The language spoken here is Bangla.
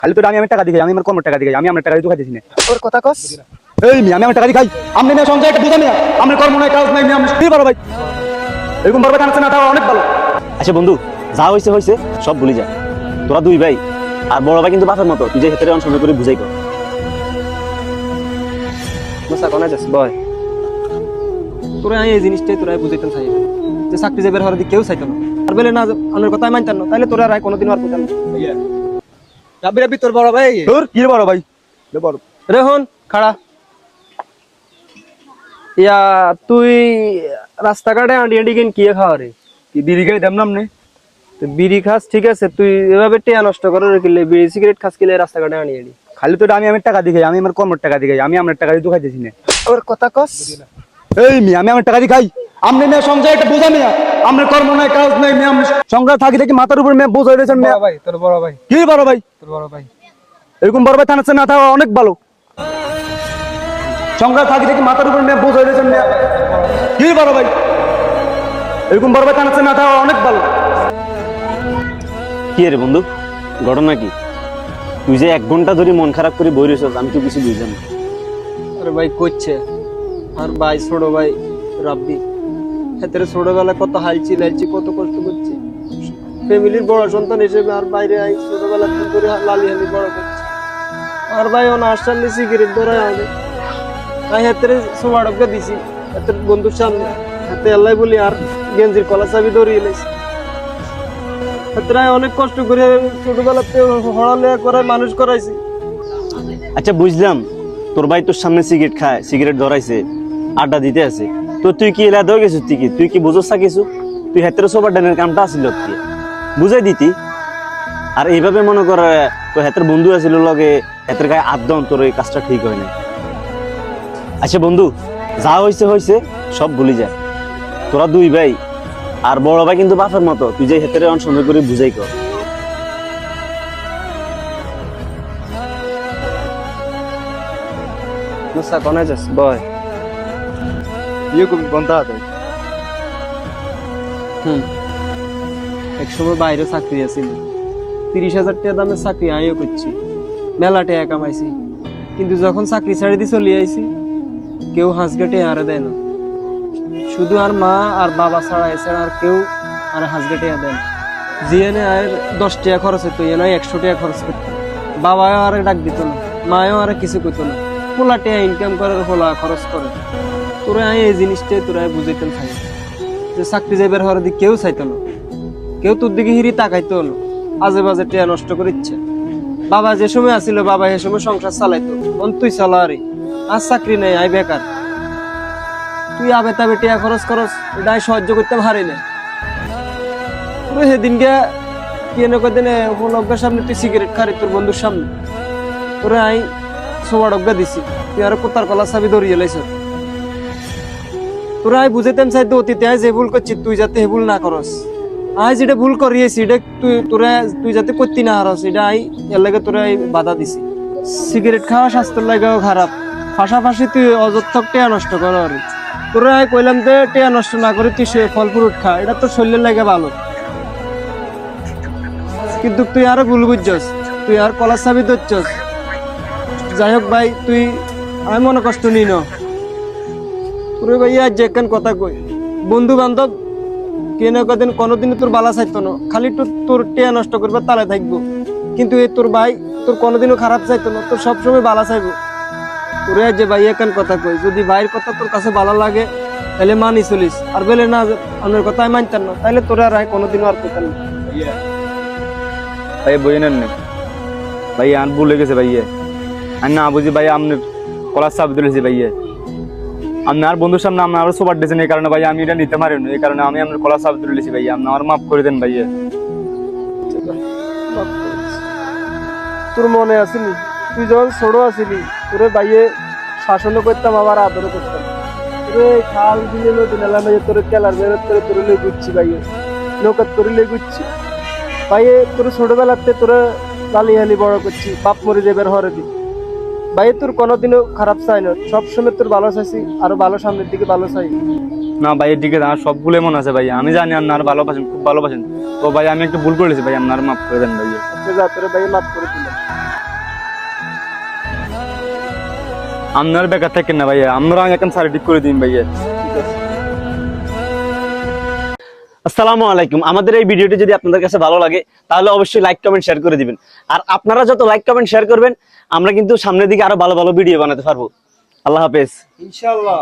খালি তো আমি টাকা দিই, আমি আমার কম টাকা দিই, আমি আমার টাকা দিয়ে খাইতেছি না। তোর কথা কস এই মি আমি আমার টাকা দিয়ে খাই, আপনি না সংসার একটা বুঝা মিয়া, আমার কর্ম নাই কাজ নাই, আমি কি পারো ভাই, এরকম বরবাদ আনছে না, তাও অনেক ভালো। আচ্ছা বন্ধু, যা হয়েছে হয়েছে, সব ভুলে যা। তোরা দুই ভাই, আর বড় ভাই কিন্তু বাপের মতো, তুই যে ক্ষেত্রে অংশ করে বুঝাই কর। মুসা কোনা যাস বয়, তোরা এই জিনিসটাই তোরা বুঝাইতেন চাই যে চাকরি যাবে হওয়ার দিকে কেউ চাইতো না, আর বলে না আমার কথাই মানতেন না, তাহলে তোরা রায় কোনোদিন আর বুঝান রাবি রাবি তোর বড় ভাই তোর কি বড় ভাই বড় রেহন খাড়া ইয়া তুই রাস্তাঘাটে আন্টি আন্টি কিন কি খাওয়া রে? কি বিড়ি খাই দাম নাম নেই, বিড়ি খাস ঠিক আছে, তুই এভাবে টেয়া নষ্ট করে রেখে বিড়ি সিগারেট খাস কিলে রাস্তাঘাটে আনি আনি খালি তো আমি আমার টাকা দিই, আমি আমার কম টাকা দিই, আমি আমার টাকা দিয়ে খাইতেছি না। ওর কথা কস এই মি আমি আমার টাকা দিয়ে খাই, আপনি না সংসার একটা বুঝা মিয়া, আমার কর্ম নাই কাজ নাই, আমি সংসার থাকি থাকি মাথার উপর মেয়ে বোঝা রয়েছেন মেয়া। ভাই তোর বড় ভাই কি বড় ভাই, তোর বড় ভাই এরকম বরবাদ আনছে না, তাও অনেক ভালো। সংসার থাকি থাকি মাথার উপর মেয়ে বোঝা রয়েছেন মেয়া। কি বড় ভাই, এরকম বরবাদ আনছে না, তাও অনেক ভালো। কি রে বন্ধু, ঘটনা কি? তুই যে 1 ঘন্টা ধরে মন খারাপ করে বই রয়েছ, আমি তো কিছু বুঝলাম না। আরে ভাই করছে আর ভাই ছোট ভাই রাব্বি এদের ছোটবেলা কত হালছি লালছি কত কষ্ট করছি, ফ্যামিলির বড় সন্তান হিসেবে আর বাইরে আই ছোটবেলা করে লালি হালি বড় করছি, আর ভাই ও নাস্তার নিয়ে সিগারেট ধরে আনে তাই হাতের সোয়াডকে দিছি হাতের বন্ধুর সামনে, হাতে আল্লাহ বলি আর গেঞ্জির কলা চাবি ধরিয়ে এলাইছি। হাতেরাই অনেক কষ্ট করে ছোটবেলাতে হড়ালেয়া করে মানুষ করাইছি। আচ্ছা বুঝলাম, তোর ভাই তোর সামনে সিগারেট খায়, সিগারেট ধরাইছে, আড্ডা দিতে আছে, তো তুই কি এলা দই গেছিস? তুই কি বুঝোস না কিছু? তুই হাতের সোবার ডানের কামটা আসিল কি বুঝাই দিতি, আর এইভাবে মনে কর তো হাতের বন্ধু আছিল লগে হাতের গায়ে আদন, তোর এই কাজটা ঠিক হয় না। আচ্ছা বন্ধু, যা হয়েছে হয়েছে, সব ভুলে যায়। তোরা দুই ভাই, আর বড় ভাই কিন্তু বাপের মতো, তুই যে হাতের অংশ করে বুঝাই কর। মুসা কোনা যাস বয় ইয়ে কবি বন্ধা আছে। একসময় বাইরে চাকরি আছিল, 30,000 টাকা দামের চাকরি আমিও করছি, মেলা টাকা কামাইছি, কিন্তু যখন চাকরি ছাড়ি দিয়ে চলে আইছি কেউ হাঁসগাটে হারে দেয় না, শুধু আর মা আর বাবা ছাড়া এছাড়া আর কেউ আর হাঁসগাটে দেয় না। জিএনে আর 10 টাকা খরচ হতো, এনে 100 টাকা খরচ করতো, বাবাও আর ডাক দিত না, মায়ও আর কিছু করতো না, পোলা টাকা ইনকাম করার পোলা খরচ করে। তোরা এই জিনিসটাই তোরা বুঝাইতেন থাকে যে চাকরি যাইবার হওয়ার দিকে কেউ চাইতো না, কেউ তোর দিকে হিরি তাকাইতো না, আজে বাজে টিয়া নষ্ট করে ইচ্ছে। বাবা যে সময় আসিল বাবা সে সময় সংসার চালাইতো, তুই চালা আরে আর চাকরি নেই আই বেকার, তুই আবে তাবে টিয়া খরচ খরচ এটা আমি সহ্য করতে পারি না। তোর সেদিনকে কেন কদিনে উপলব্ধের সামনে তুই সিগারেট খারি তোর বন্ধুর সামনে, তোরে আই সোয়াডজ্ঞা দিছি, তুই আর কোতার কলা চাবি ধরিয়ে লাইছ। তোরা আই বুঝাইতেন চাইতো অতীতে আই যে ভুল করছি তুই যাতে হে ভুল না করস, আই যেটা ভুল করিয়েছি এটা তুই যাতে করতে না হারস, এটা আই এর লাগে তোরা বাধা দিছি। সিগারেট খাওয়া স্বাস্থ্যের লাগেও খারাপ, পাশাপাশি তুই অযথক টেয়া নষ্ট কর। তোরা আই কইলাম যে টেয়া নষ্ট না করে তুই ফল ফ্রুট খা, এটা তোর শরীরের লাগে ভালো, কিন্তু তুই আরো ভুল বুঝছস, তুই আর কলার চাবি ধরছস। যাই হোক ভাই, তুই আমি মনে কষ্ট নি ন তোর ভাই আজ যেখান কথা কই, বন্ধু বান্ধব কেন কদিন কোনোদিন তোর বালা চাইতো না, খালি তোর টেয়া নষ্ট করবে তালে থাকবো, কিন্তু এই তোর ভাই তোর কোনোদিনও খারাপ চাইতো না, তোর সবসময় বালা চাইবো। তোর আজ যে ভাই এখান কথা কই, যদি ভাইয়ের কথা তোর কাছে ভালো লাগে তাহলে মানি চলিস, আর বলে না আমার কথা আমি মানতাম না তাহলে তোর আর কোনোদিনও আর পেতাম না। ভাই বই নেন ভাই, আন ভুলে গেছে ভাইয়া, আর না বুঝি ভাই আপনার কলার চাবি তুলেছি ভাইয়া, আপনি আর বন্ধুর সামনে আপনার আরো সোবার দিয়েছেন, এই কারণে ভাই আমি এটা নিতে পারি না, এই কারণে আমি আপনার কলার চাবি তুলেছি ভাইয়া, আপনি আমার মাফ করে দেন ভাইয়া। তোর মনে আসেনি তুই যখন ছোট আসিলি তোরে বাইয়ে শাসনও করতাম আবার আদরও করতাম, তোরে খাল দিলে নদীনালাম তোরে কেলার বেরোত করে তোরে লই ঘুরছি বাইয়ে, নৌকাত করে লই ঘুরছি বাইয়ে, তোর ছোটবেলাতে তোরে লালি হালি বড় করছি, বাপ মরে যাবার হরে দি বাইয়ে, তোর কোনোদিনও খারাপ চাই না, সবসময় তোর ভালো চাইছি, আরো ভালো সামনের দিকে ভালো চাই না ভাইয়ের দিকে আমার সবগুলো মনে আছে ভাই, আমি জানি আপনার ভালোবাসেন, খুব ভালোবাসেন, তো ভাই আমি একটু ভুল করেছি ভাই, আপনার মাফ করে দেন ভাইয়া। আচ্ছা যা তোরে বাইয়ে মাফ করে দিলাম। আপনার বেকার থাকেন না ভাইয়া, আমরা এখন সারি ঠিক করে দিন ভাইয়া। আসসালামু আলাইকুম। আমাদের এই ভিডিওটি যদি আপনাদের কাছে ভালো লাগে তাহলে অবশ্যই লাইক কমেন্ট শেয়ার করে দিবেন। আর আপনারা যত লাইক কমেন্ট শেয়ার করবেন আমরা কিন্তু সামনের দিকে আরো ভালো ভালো ভিডিও বানাতে পারবো। আল্লাহ হাফেজ। ইনশাআল্লাহ।